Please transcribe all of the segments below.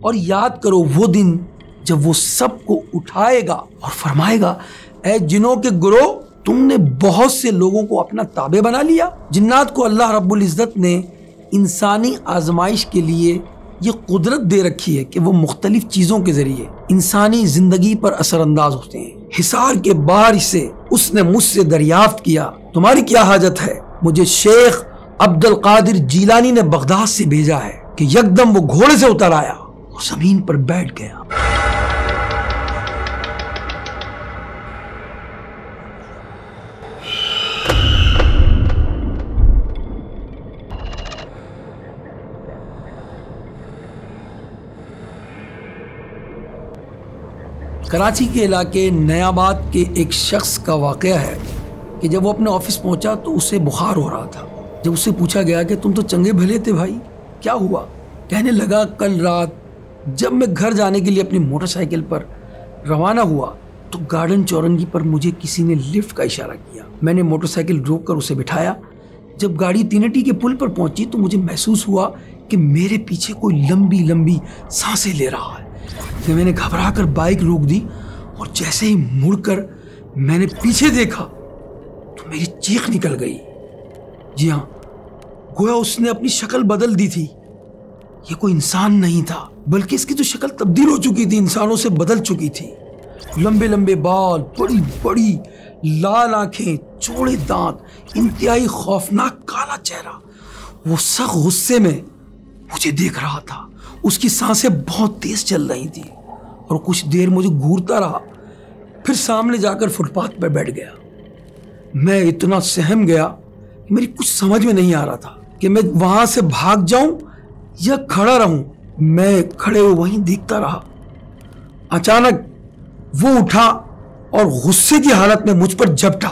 اور یاد کرو وہ دن جب وہ سب کو اٹھائے گا اور فرمائے گا اے جنوں کے گروہ تم نے بہت سے لوگوں کو اپنا تابع بنا لیا۔ جنات کو اللہ رب العزت نے انسانی آزمائش کے لیے یہ قدرت دے رکھی ہے کہ وہ مختلف چیزوں کے ذریعے انسانی زندگی پر اثر انداز ہوتے ہیں۔ حصار کے باہر سے اس نے مجھ سے دریافت کیا تمہاری کیا حاجت ہے؟ مجھے شیخ عبد القادر جیلانی نے بغداد سے بھیجا ہے کہ یکدم وہ گھوڑے سے اتر آیا اور زمین پر بیٹھ گیا۔ کراچی کے علاقے نیا آباد کے ایک شخص کا واقعہ ہے کہ جب وہ اپنے آفس پہنچا تو اسے بخار ہو رہا تھا۔ جب اس سے پوچھا گیا کہ تم تو چنگے بھلے تھے بھائی، کیا ہوا؟ کہنے لگا کل رات جب میں گھر جانے کے لیے اپنی موٹر سائیکل پر روانہ ہوا تو گارڈن چورنگی پر مجھے کسی نے لفٹ کا اشارہ کیا۔ میں نے موٹر سائیکل روک کر اسے بٹھایا۔ جب گاڑی تینٹی کے پل پر پہنچی تو مجھے محسوس ہوا کہ میرے پیچھے کوئی لمبی لمبی سانسیں لے رہا ہے۔ کہ میں نے گھبرا کر بائک روک دی اور جیسے ہی مڑ کر میں نے پیچھے دیکھا تو میری چیخ نکل گئی۔ جی ہاں، گویا اس نے اپنی شکل بدل دی تھی۔ یہ کوئی انسان نہیں تھا بلکہ اس کی تو شکل تبدیل ہو چکی تھی، انسانوں سے بدل چکی تھی۔ لمبے لمبے بال، بڑی بڑی لال آنکھیں، چوڑے دانت، انتہائی خوفناک کالا چہرہ۔ وہ سخت غصے میں مجھے دیکھ رہا تھا۔ اس کی سانسیں بہت تیز چل رہی تھی اور کچھ دیر مجھے گھورتا رہا، پھر سامنے جا کر فٹ پاتھ پر بیٹھ گیا۔ میں اتنا سہم گیا کہ میری کچھ سمجھ میں نہیں آ رہا تھا کہ میں وہاں سے بھاگ جاؤں یا کھڑا رہوں۔ میں کھڑے ہوئے وہیں دیکھتا رہا۔ اچانک وہ اٹھا اور غصے کی حالت میں مجھ پر جھپٹا۔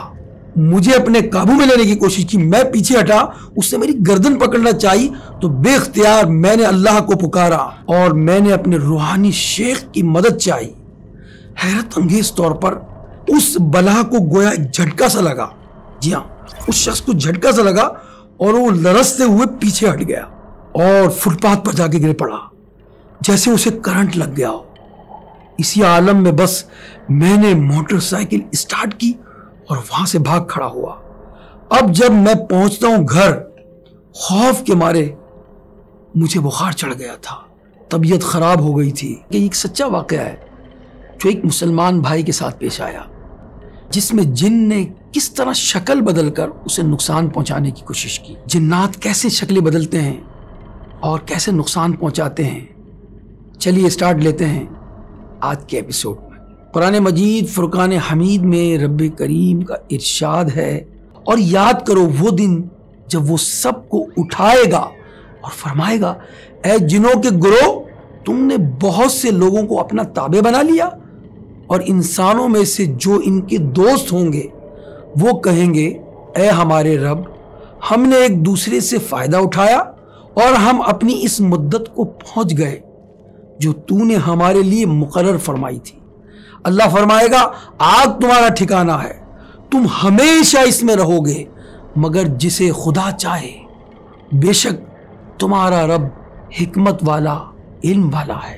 مجھے اپنے قابو میں لینے کی کوشش کی، میں پیچھے ہٹا، اس نے میری گردن پکڑنا چاہی تو بے اختیار میں نے اللہ کو پکارا اور میں نے اپنے روحانی شیخ کی مدد چاہی۔ حیرت انگیز طور پر اس بلا کو گویا ایک جھٹکا سا لگا۔ جی ہاں، اس شخص کو جھٹکا سا لگا اور وہ لرزتے ہوئے پیچھے ہٹ گیا اور فٹ پاتھ پر جا کے گر پڑا جیسے اسے کرنٹ لگ گیا ہو۔ اسی عالم میں بس میں نے موٹر سائیکل اسٹارٹ کی اور وہاں سے بھاگ کھڑا ہوا۔ اب جب میں پہنچتا ہوں گھر، خوف کے مارے مجھے بخار چڑھ گیا تھا، طبیعت خراب ہو گئی تھی۔ یہ ایک سچا واقعہ ہے جو ایک مسلمان بھائی کے ساتھ پیش آیا، جس میں جن نے کس طرح شکل بدل کر اسے نقصان پہنچانے کی کوشش کی۔ جنات کیسے شکلیں بدلتے ہیں اور کیسے نقصان پہنچاتے ہیں، چلیے سٹارٹ لیتے ہیں آج کے ایپیسوڈ میں۔ قرآن مجید فرقان حمید میں رب کریم کا ارشاد ہے اور یاد کرو وہ دن جب وہ سب کو اٹھائے گا اور فرمائے گا اے جنوں کے گروہ تم نے بہت سے لوگوں کو اپنا تابع بنا لیا، اور انسانوں میں سے جو ان کے دوست ہوں گے وہ کہیں گے اے ہمارے رب، ہم نے ایک دوسرے سے فائدہ اٹھایا اور ہم اپنی اس مدت کو پہنچ گئے جو تو نے ہمارے لیے مقرر فرمائی تھی۔ اللہ فرمائے گا آگ تمہارا ٹھکانہ ہے، تم ہمیشہ اس میں رہو گے مگر جسے خدا چاہے، بے شک تمہارا رب حکمت والا، علم والا ہے۔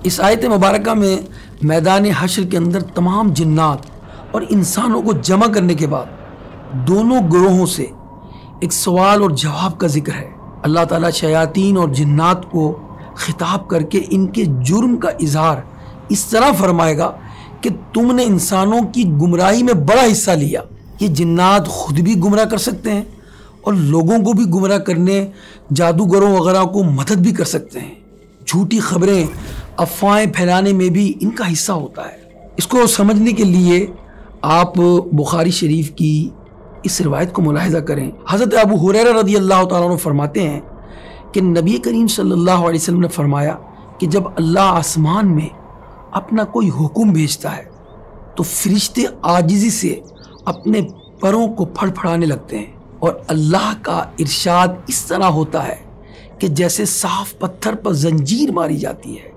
اس آیت مبارکہ میں میدان حشر کے اندر تمام جنات اور انسانوں کو جمع کرنے کے بعد دونوں گروہوں سے ایک سوال اور جواب کا ذکر ہے۔ اللہ تعالیٰ شیاطین اور جنات کو خطاب کر کے ان کے جرم کا اظہار اس طرح فرمائے گا کہ تم نے انسانوں کی گمراہی میں بڑا حصہ لیا۔ یہ جنات خود بھی گمراہ کر سکتے ہیں اور لوگوں کو بھی گمراہ کرنے، جادوگروں وغیرہ کو مدد بھی کر سکتے ہیں۔ جھوٹی خبریں، افواہیں پھیلانے میں بھی ان کا حصہ ہوتا ہے۔ اس کو سمجھنے کے لیے آپ بخاری شریف کی اس روایت کو ملاحظہ کریں۔ حضرت ابو ہریرہ رضی اللہ تعالیٰ عنہ فرماتے ہیں کہ نبی کریم صلی اللہ علیہ وسلم نے فرمایا کہ جب اللہ آسمان میں اپنا کوئی حکم بھیجتا ہے تو فرشتے عاجزی سے اپنے پروں کو پھڑ پھڑانے لگتے ہیں، اور اللہ کا ارشاد اس طرح ہوتا ہے کہ جیسے صاف پتھر پر زنجیر ماری جاتی ہے۔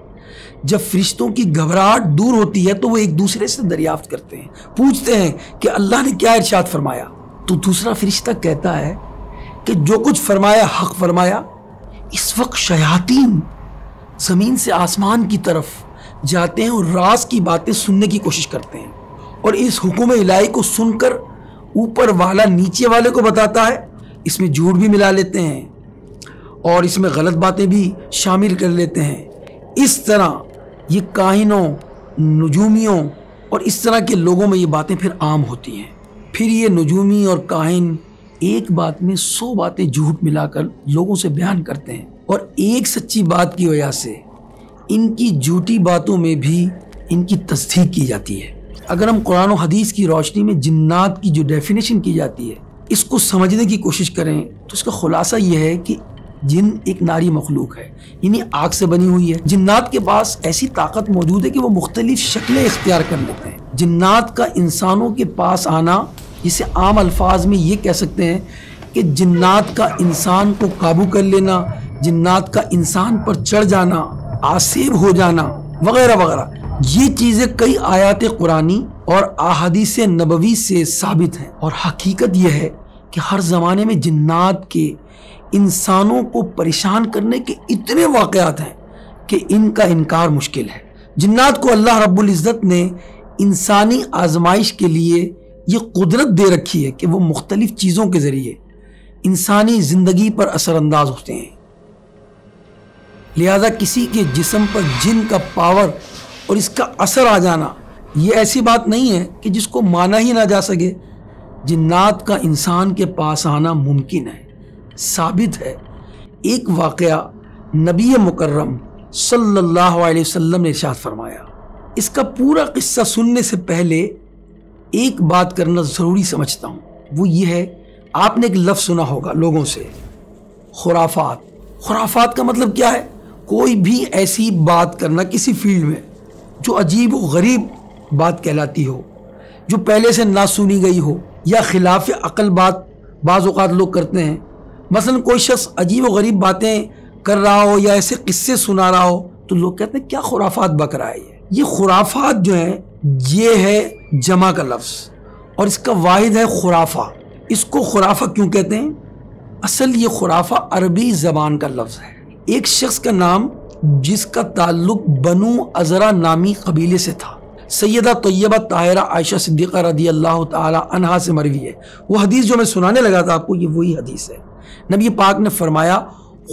جب فرشتوں کی گھبراہٹ دور ہوتی ہے تو وہ ایک دوسرے سے دریافت کرتے ہیں، پوچھتے ہیں کہ اللہ نے کیا ارشاد فرمایا؟ تو دوسرا فرشتہ کہتا ہے کہ جو کچھ فرمایا حق فرمایا۔ اس وقت شیاطین زمین سے آسمان کی طرف جاتے ہیں اور راز کی باتیں سننے کی کوشش کرتے ہیں، اور اس حکم الہی کو سن کر اوپر والا نیچے والے کو بتاتا ہے، اس میں جھوٹ بھی ملا لیتے ہیں اور اس میں غلط باتیں بھی شامل کر لیتے ہیں۔ اس طرح یہ کاہنوں، نجومیوں اور اس طرح کے لوگوں میں یہ باتیں پھر عام ہوتی ہیں۔ پھر یہ نجومی اور کاہن ایک بات میں 100 باتیں جھوٹ ملا کر لوگوں سے بیان کرتے ہیں، اور ایک سچی بات کی وجہ سے ان کی جھوٹی باتوں میں بھی ان کی تصدیق کی جاتی ہے۔ اگر ہم قرآن و حدیث کی روشنی میں جنات کی جو ڈیفینیشن کی جاتی ہے اس کو سمجھنے کی کوشش کریں تو اس کا خلاصہ یہ ہے کہ جن ایک ناری مخلوق ہے، یعنی آگ سے بنی ہوئی ہے۔ جنات کے پاس ایسی طاقت موجود ہے کہ وہ مختلف شکلیں اختیار کر لیتے ہیں۔ جنات کا انسانوں کے پاس آنا، جسے عام الفاظ میں یہ کہہ سکتے ہیں کہ جنات کا انسان کو قابو کر لینا، جنات کا انسان پر چڑھ جانا، آسیب ہو جانا وغیرہ وغیرہ، یہ چیزیں کئی آیات قرآنی اور احادیث نبوی سے ثابت ہیں۔ اور حقیقت یہ ہے کہ ہر زمانے میں جنات کے انسانوں کو پریشان کرنے کے اتنے واقعات ہیں کہ ان کا انکار مشکل ہے۔ جنات کو اللہ رب العزت نے انسانی آزمائش کے لیے یہ قدرت دے رکھی ہے کہ وہ مختلف چیزوں کے ذریعے انسانی زندگی پر اثر انداز ہوتے ہیں۔ لہذا کسی کے جسم پر جن کا پاور اور اس کا اثر آ جانا یہ ایسی بات نہیں ہے کہ جس کو مانا ہی نہ جا سکے۔ جنات کا انسان کے پاس آنا ممکن ہے، ثابت ہے۔ ایک واقعہ نبی مکرم صلی اللہ علیہ وسلم نے ارشاد فرمایا۔ اس کا پورا قصہ سننے سے پہلے ایک بات کرنا ضروری سمجھتا ہوں، وہ یہ ہے، آپ نے ایک لفظ سنا ہوگا لوگوں سے، خرافات۔ خرافات کا مطلب کیا ہے؟ کوئی بھی ایسی بات کرنا کسی فیلڈ میں جو عجیب و غریب بات کہلاتی ہو، جو پہلے سے نہ سنی گئی ہو، یا خلاف عقل بات بعض اوقات لوگ کرتے ہیں۔ مثلا کوئی شخص عجیب و غریب باتیں کر رہا ہو یا ایسے قصے سنا رہا ہو تو لوگ کہتے ہیں کیا خرافات بک رہا ہے یہ خرافات جو ہیں یہ ہے جمع کا لفظ، اور اس کا واحد ہے خرافہ۔ اس کو خرافہ کیوں کہتے ہیں؟ اصل یہ خرافہ عربی زبان کا لفظ ہے۔ ایک شخص کا نام جس کا تعلق بنو ازرا نامی قبیلے سے تھا، سیدہ طیبہ طاہرہ عائشہ صدیقہ رضی اللہ تعالی عنہا سے مروی ہے۔ وہ حدیث جو میں سنانے لگا تھا آپ کو، یہ وہی حدیث ہے۔ نبی پاک نے فرمایا،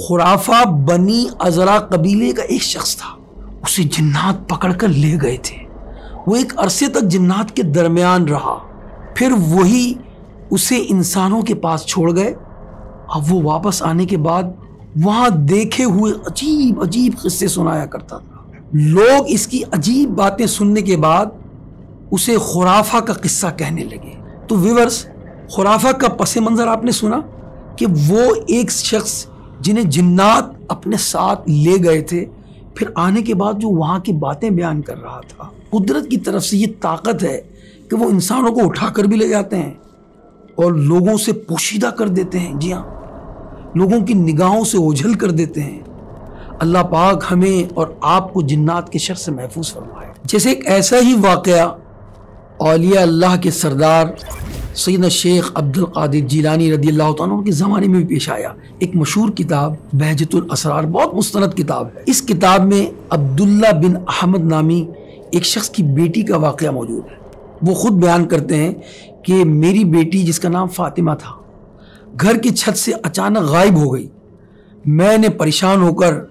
خرافہ بنی ازرا قبیلے کا ایک شخص تھا، اسے جنات پکڑ کر لے گئے تھے۔ وہ ایک عرصے تک جنات کے درمیان رہا، پھر وہی اسے انسانوں کے پاس چھوڑ گئے۔ اب وہ واپس آنے کے بعد وہاں دیکھے ہوئے عجیب عجیب قصے سنایا کرتا تھا۔ لوگ اس کی عجیب باتیں سننے کے بعد اسے خرافہ کا قصہ کہنے لگے۔ تو ویورز، خرافہ کا پس منظر آپ نے سنا کہ وہ ایک شخص جنہیں جنات اپنے ساتھ لے گئے تھے، پھر آنے کے بعد جو وہاں کی باتیں بیان کر رہا تھا۔ قدرت کی طرف سے یہ طاقت ہے کہ وہ انسانوں کو اٹھا کر بھی لے جاتے ہیں اور لوگوں سے پوشیدہ کر دیتے ہیں۔ جی ہاں، لوگوں کی نگاہوں سے اوجھل کر دیتے ہیں۔ اللہ پاک ہمیں اور آپ کو جنات کے شر سے محفوظ فرمائے۔ جیسے ایک ایسا ہی واقعہ اولیاء اللہ کے سردار سیدنا شیخ عبد القادر جیلانی رضی اللہ تعالیٰ عنہ کے زمانے میں بھی پیش آیا۔ ایک مشہور کتاب بہجت الاسرار، بہت مستند کتاب ہے۔ اس کتاب میں عبداللہ بن احمد نامی ایک شخص کی بیٹی کا واقعہ موجود ہے۔ وہ خود بیان کرتے ہیں کہ میری بیٹی جس کا نام فاطمہ تھا، گھر کی چھت سے اچانک غائب ہو گئی۔ میں نے پریشان ہو کر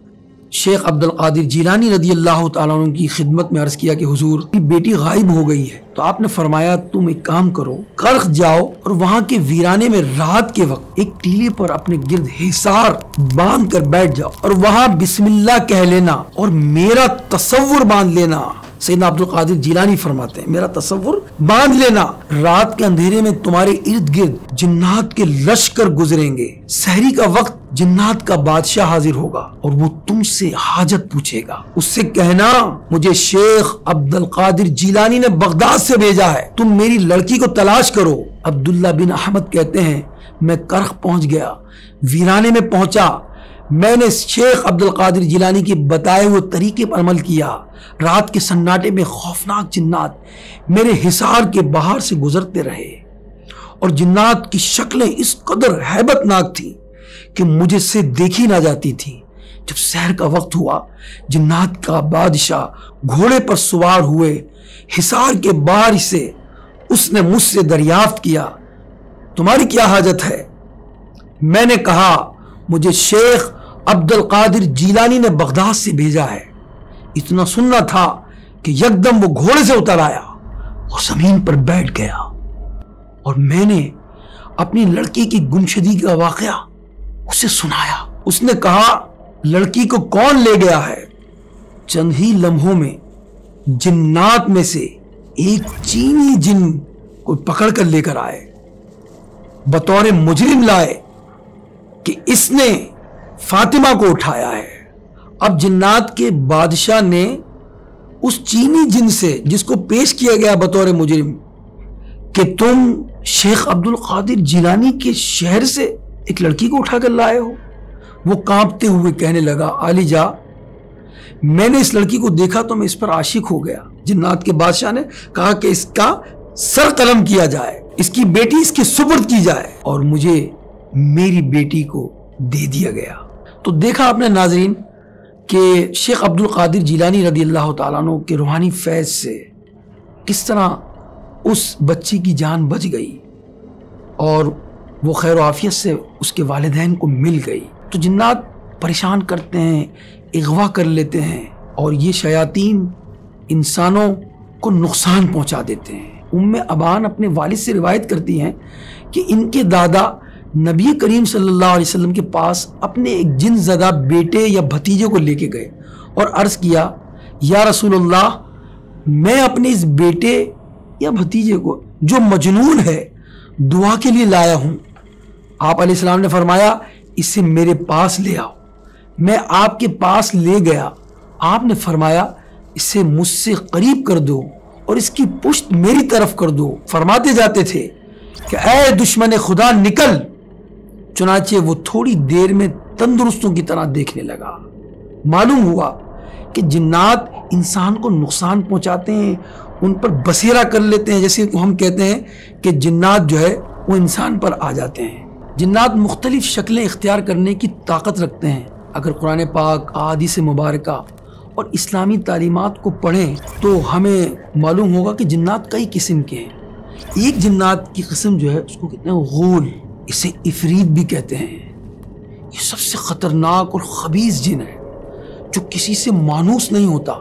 شیخ عبد القادر جیلانی رضی اللہ تعالیٰ عنہ کی خدمت میں عرض کیا کہ حضور کی بیٹی غائب ہو گئی ہے۔ تو آپ نے فرمایا تم ایک کام کرو، کرخ جاؤ اور وہاں کے ویرانے میں رات کے وقت ایک ٹیلے پر اپنے گرد حصار باندھ کر بیٹھ جاؤ اور وہاں بسم اللہ کہہ لینا اور میرا تصور باندھ لینا۔ سیدنا عبد القادر جیلانی فرماتے ہیں میرا تصور باندھ لینا، رات کے اندھیرے میں تمہارے ارد گرد جنات کے لشکر گزریں گے، سحری کا وقت جنات کا بادشاہ حاضر ہوگا اور وہ تم سے حاجت پوچھے گا، اس سے کہنا مجھے شیخ عبد القادر جیلانی نے بغداد سے بھیجا ہے، تم میری لڑکی کو تلاش کرو۔ عبداللہ بن احمد کہتے ہیں میں کرخ پہنچ گیا، ویرانے میں پہنچا، میں نے شیخ عبد القادر جیلانی کے بتائے ہوئے طریقے پر عمل کیا۔ رات کے سناٹے میں خوفناک جنات میرے حصار کے باہر سے گزرتے رہے اور جنات کی شکلیں اس قدر ہیبت ناک تھیں کہ مجھے سے دیکھی نہ جاتی تھی۔ جب سحر کا وقت ہوا، جنات کا بادشاہ گھوڑے پر سوار ہوئے حصار کے باہر سے اس نے مجھ سے دریافت کیا، تمہاری کیا حاجت ہے؟ میں نے کہا، مجھے شیخ عبد القادر جیلانی نے بغداد سے بھیجا ہے۔ اتنا سننا تھا کہ یکدم وہ گھوڑے سے اتر آیا اور زمین پر بیٹھ گیا، اور میں نے اپنی لڑکی کی گمشدگی کا واقعہ اسے سنایا۔ اس نے کہا، لڑکی کو کون لے گیا ہے؟ چند ہی لمحوں میں جنات میں سے ایک چینی جن کو پکڑ کر لے کر آئے، بطور مجرم لائے کہ اس نے فاطمہ کو اٹھایا ہے۔ اب جنات کے بادشاہ نے اس چینی جن سے، جس کو پیش کیا گیا بطور مجرم کہ تم شیخ عبد القادر جیلانی کے شہر سے ایک لڑکی کو اٹھا کر لائے ہو، وہ کانپتے ہوئے کہنے لگا، علی جا، میں نے اس لڑکی کو دیکھا تو میں اس پر عاشق ہو گیا۔ جنات کے بادشاہ نے کہا کہ اس کا سر قلم کیا جائے، اس کی بیٹی اس کے سپرد کی جائے، اور مجھے میری بیٹی کو دے دیا گیا۔ تو دیکھا آپ نے ناظرین کہ شیخ عبد القادر جیلانی رضی اللہ تعالیٰ عنہ کے روحانی فیض سے کس طرح اس بچی کی جان بچ گئی اور وہ خیر و عافیت سے اس کے والدین کو مل گئی۔ تو جنات پریشان کرتے ہیں، اغوا کر لیتے ہیں، اور یہ شیاطین انسانوں کو نقصان پہنچا دیتے ہیں۔ ام ابان اپنے والد سے روایت کرتی ہیں کہ ان کے دادا نبی کریم صلی اللہ علیہ وسلم کے پاس اپنے ایک جن زدہ بیٹے یا بھتیجے کو لے کے گئے اور عرض کیا، یا رسول اللہ، میں اپنے اس بیٹے یا بھتیجے کو جو مجنون ہے دعا کے لیے لایا ہوں۔ آپ علیہ السلام نے فرمایا، اسے میرے پاس لے آؤ۔ میں آپ کے پاس لے گیا، آپ نے فرمایا، اسے مجھ سے قریب کر دو اور اس کی پشت میری طرف کر دو۔ فرماتے جاتے تھے کہ اے دشمن خدا نکل، چنانچہ وہ تھوڑی دیر میں تندرستوں کی طرح دیکھنے لگا۔ معلوم ہوا کہ جنات انسان کو نقصان پہنچاتے ہیں، ان پر بسیرا کر لیتے ہیں، جیسے ہم کہتے ہیں کہ جنات جو ہے وہ انسان پر آ جاتے ہیں۔ جنات مختلف شکلیں اختیار کرنے کی طاقت رکھتے ہیں۔ اگر قرآن پاک، احادیث مبارکہ اور اسلامی تعلیمات کو پڑھیں تو ہمیں معلوم ہوگا کہ جنات کئی قسم کے ہیں۔ ایک جنات کی قسم جو ہے اس کو کہتے ہیں غول، اسے عفریت بھی کہتے ہیں۔ یہ سب سے خطرناک اور خبیث جن ہے جو کسی سے مانوس نہیں ہوتا،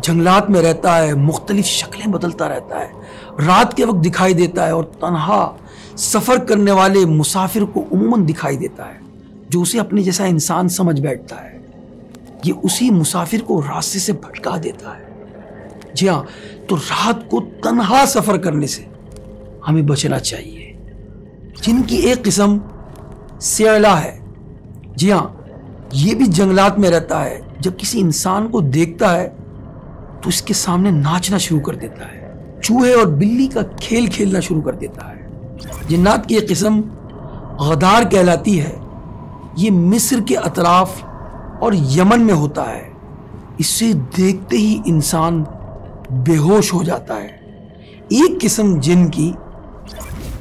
جنگلات میں رہتا ہے، مختلف شکلیں بدلتا رہتا ہے، رات کے وقت دکھائی دیتا ہے اور تنہا سفر کرنے والے مسافر کو عموماً دکھائی دیتا ہے، جو اسے اپنے جیسا انسان سمجھ بیٹھتا ہے۔ یہ اسی مسافر کو راستے سے بھٹکا دیتا ہے۔ جی ہاں، تو رات کو تنہا سفر کرنے سے ہمیں بچنا چاہیے۔ جن کی ایک قسم سیلا ہے، جی ہاں، یہ بھی جنگلات میں رہتا ہے۔ جب کسی انسان کو دیکھتا ہے تو اس کے سامنے ناچنا شروع کر دیتا ہے، چوہے اور بلی کا کھیل کھیلنا شروع کر دیتا ہے۔ جنات کی ایک قسم غدار کہلاتی ہے۔ یہ مصر کے اطراف اور یمن میں ہوتا ہے۔ اسے دیکھتے ہی انسان بے ہوش ہو جاتا ہے۔ ایک قسم جن کی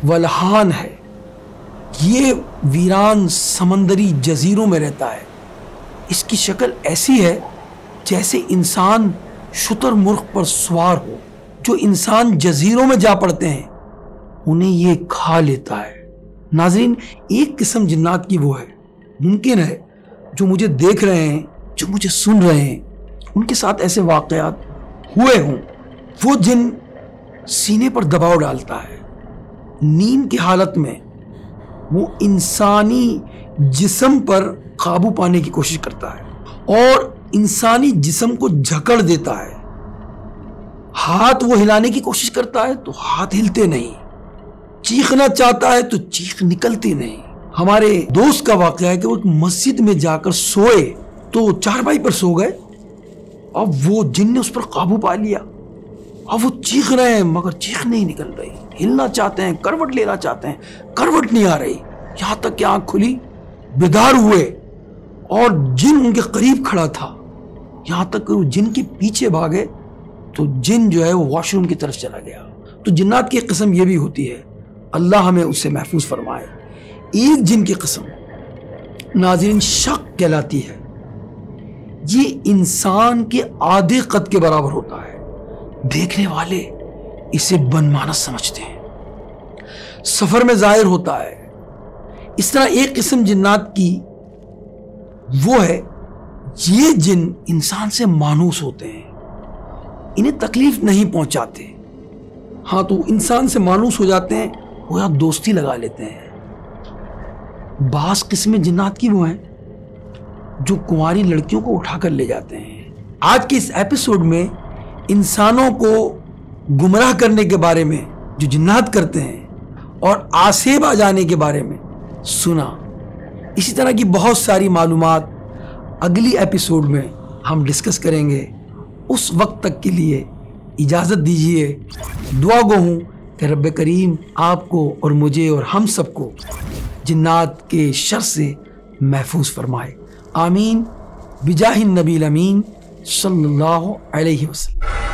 ولہان ہے۔ یہ ویران سمندری جزیروں میں رہتا ہے۔ اس کی شکل ایسی ہے جیسے انسان شتر مرغ پر سوار ہو۔ جو انسان جزیروں میں جا پڑتے ہیں انہیں یہ کھا لیتا ہے۔ ناظرین، ایک قسم جنات کی وہ ہے، ممکن ہے جو مجھے دیکھ رہے ہیں، جو مجھے سن رہے ہیں، ان کے ساتھ ایسے واقعات ہوئے ہوں۔ وہ جن سینے پر دباؤ ڈالتا ہے، نیند کی حالت میں وہ انسانی جسم پر قابو پانے کی کوشش کرتا ہے اور انسانی جسم کو جھکڑ دیتا ہے۔ ہاتھ وہ ہلانے کی کوشش کرتا ہے تو ہاتھ ہلتے نہیں، چیخنا چاہتا ہے تو چیخ نکلتی نہیں۔ ہمارے دوست کا واقعہ ہے کہ وہ ایک مسجد میں جا کر سوئے تو چارپائی پر سو گئے، اب وہ جن نے اس پر قابو پا لیا۔ اب وہ چیخ رہے ہیں مگر چیخ نہیں نکل رہی، ہلنا چاہتے ہیں، کروٹ لینا چاہتے ہیں، کروٹ نہیں آ رہی، یہاں تک کہ آنکھ کھلی، بیدار ہوئے اور جن ان کے قریب کھڑا تھا، یہاں تک کہ وہ جن کے پیچھے بھاگے تو جن جو ہے وہ واش روم کی طرف چلا گیا۔ تو جنات کی قسم یہ بھی ہوتی ہے، اللہ ہمیں اس سے محفوظ فرمائے۔ ایک جن کی قسم ناظرین شق کہلاتی ہے۔ یہ انسان کے آدھے قد کے برابر ہوتا ہے. دیکھنے والے اسے بنمانس سمجھتے ہیں. سفر میں ظاہر ہوتا ہے. اس طرح ایک قسم جنات کی وہ ہے، یہ جن انسان سے مانوس ہوتے ہیں، انہیں تکلیف نہیں پہنچاتے. ہاں تو انسان سے مانوس ہو جاتے ہیں، وہ یا دوستی لگا لیتے ہیں. بعض قسم جنات کی وہ ہیں جو کنواری لڑکیوں کو اٹھا کر لے جاتے ہیں. آج کے اس ایپیسوڈ میں انسانوں کو گمراہ کرنے کے بارے میں جو جنات کرتے ہیں اور آسیب آ جانے کے بارے میں سنا. اسی طرح کی بہت ساری معلومات اگلی ایپیسوڈ میں ہم ڈسکس کریں گے. اس وقت تک کے لیے اجازت دیجیے. دعا گو ہوں کہ رب کریم آپ کو اور مجھے اور ہم سب کو جنات کے شر سے محفوظ فرمائے. آمین بجاہ النبی الامین صلی اللہ علیہ وسلم.